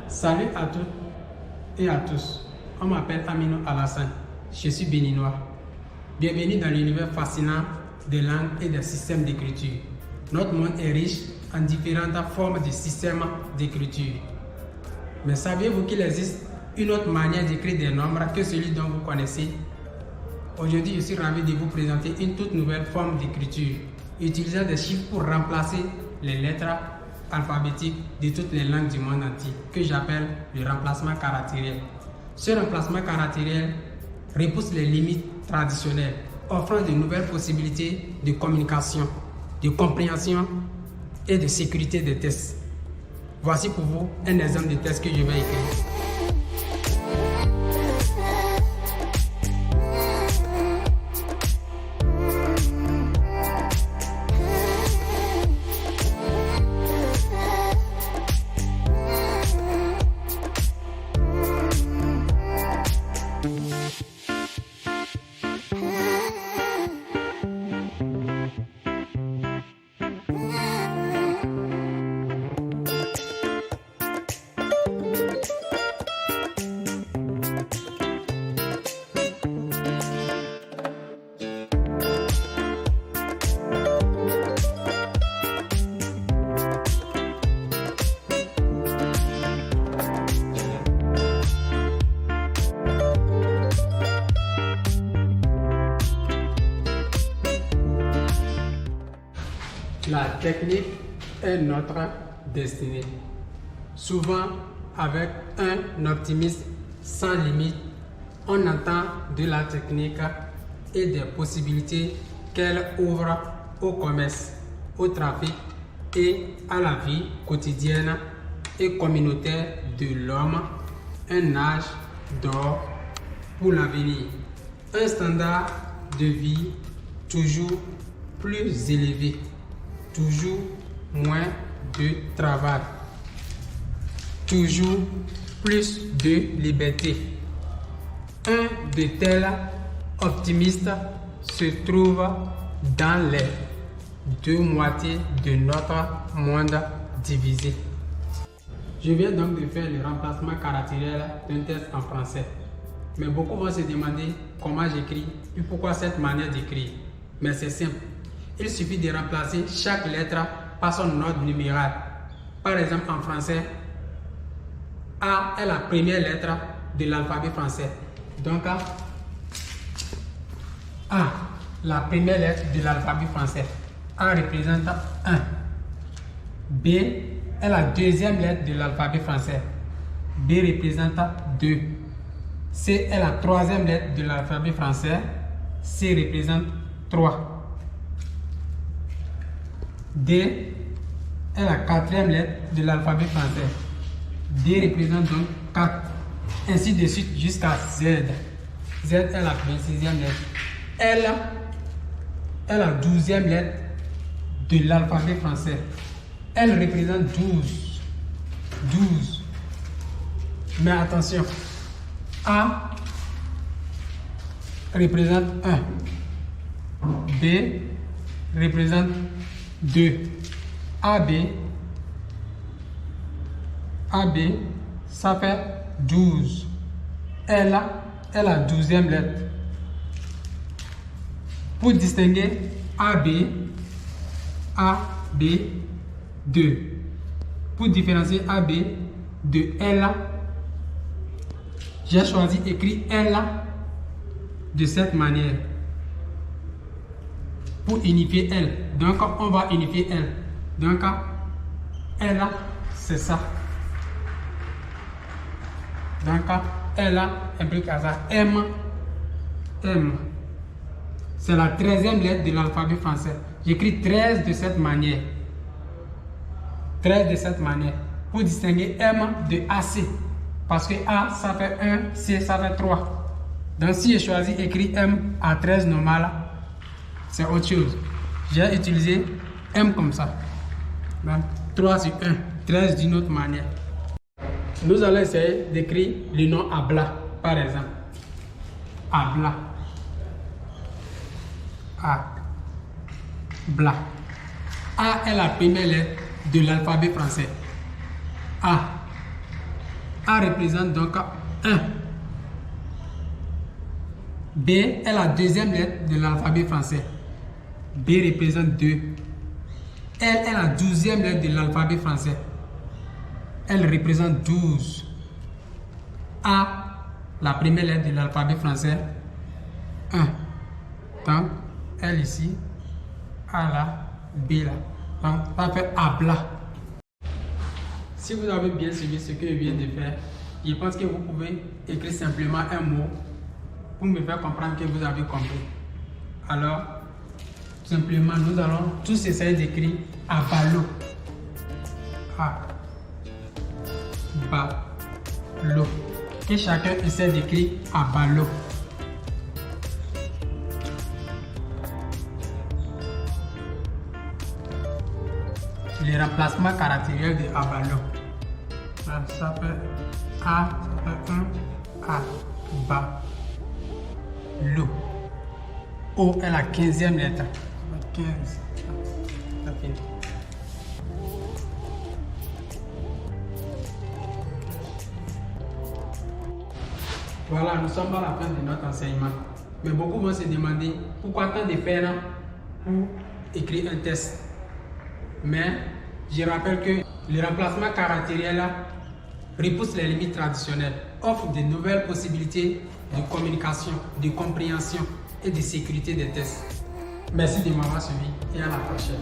Salut à toutes et à tous. On m'appelle Aminou Alassane. Je suis béninois. Bienvenue dans l'univers fascinant des langues et des systèmes d'écriture. Notre monde est riche en différentes formes de systèmes d'écriture. Mais saviez-vous qu'il existe une autre manière d'écrire des nombres que celui dont vous connaissez? Aujourd'hui, je suis ravi de vous présenter une toute nouvelle forme d'écriture, utilisant des chiffres pour remplacer les lettres alphabétiques de toutes les langues du monde entier, que j'appelle le remplacement caractériel. Ce remplacement caractériel repousse les limites traditionnelles, offrant de nouvelles possibilités de communication, de compréhension et de sécurité des tests. Voici pour vous un exemple de test que je vais écrire. La technique est notre destinée. Souvent, avec un optimisme sans limite, on entend de la technique et des possibilités qu'elle ouvre au commerce, au trafic et à la vie quotidienne et communautaire de l'homme, un âge d'or pour l'avenir, un standard de vie toujours plus élevé, toujours moins de travail, toujours plus de liberté. Un de tels optimistes se trouve dans les deux moitiés de notre monde divisé. Je viens donc de faire le remplacement caractériel d'un test en français. Mais beaucoup vont se demander comment j'écris et pourquoi cette manière d'écrire. Mais c'est simple. Il suffit de remplacer chaque lettre par son ordre numéral. Par exemple, en français, A est la première lettre de l'alphabet français. Donc, A, la première lettre de l'alphabet français. A représente 1. B est la deuxième lettre de l'alphabet français. B représente 2. C est la troisième lettre de l'alphabet français. C représente 3. D est la quatrième lettre de l'alphabet français. D représente donc 4. Ainsi de suite jusqu'à Z. Z est la 26e lettre. L est la 12e lettre de l'alphabet français. Elle représente 12. 12. Mais attention, A représente 1. B représente 2. AB, ça fait 12. L est la 12e lettre. Pour distinguer AB, 2. Pour différencier AB de L, j'ai choisi d'écrire L de cette manière. Pour unifier L. Donc, on va unifier L. Donc, L, c'est ça. Donc, L implique à ça. M. C'est la 13e lettre de l'alphabet français. J'écris 13 de cette manière. 13 de cette manière. Pour distinguer M de AC. Parce que A, ça fait 1, C, ça fait 3. Donc, si je choisis d'écrire M à 13 normal, c'est autre chose. J'ai utilisé M comme ça. Donc, 3 sur 1, 13 d'une autre manière. Nous allons essayer d'écrire le nom Abla, par exemple. Abla. Abla. A est la première lettre de l'alphabet français. A. A représente donc 1. B est la deuxième lettre de l'alphabet français. B représente 2. L est la 12e lettre de l'alphabet français. Elle représente 12. A, la première lettre de l'alphabet français, 1. Donc, L ici, A là, B là. Donc, ça fait Abla. Si vous avez bien suivi ce que je viens de faire, je pense que vous pouvez écrire simplement un mot pour me faire comprendre que vous avez compris. Alors, simplement, nous allons tous essayer d'écrire Abalo. Abalo. Que chacun essaie d'écrire Abalo. Les remplacements caractériels de Abalo. Ça fait A, ça fait un A, Ba, Lo. O est la 15e lettre. 15. Ça finit. Voilà, nous sommes à la fin de notre enseignement. Mais beaucoup vont se demander pourquoi tant de peine pour écrire un test. Mais je rappelle que le remplacement caractériel repousse les limites traditionnelles, offre de nouvelles possibilités de communication, de compréhension et de sécurité des tests. Merci de m'avoir suivi et à la prochaine.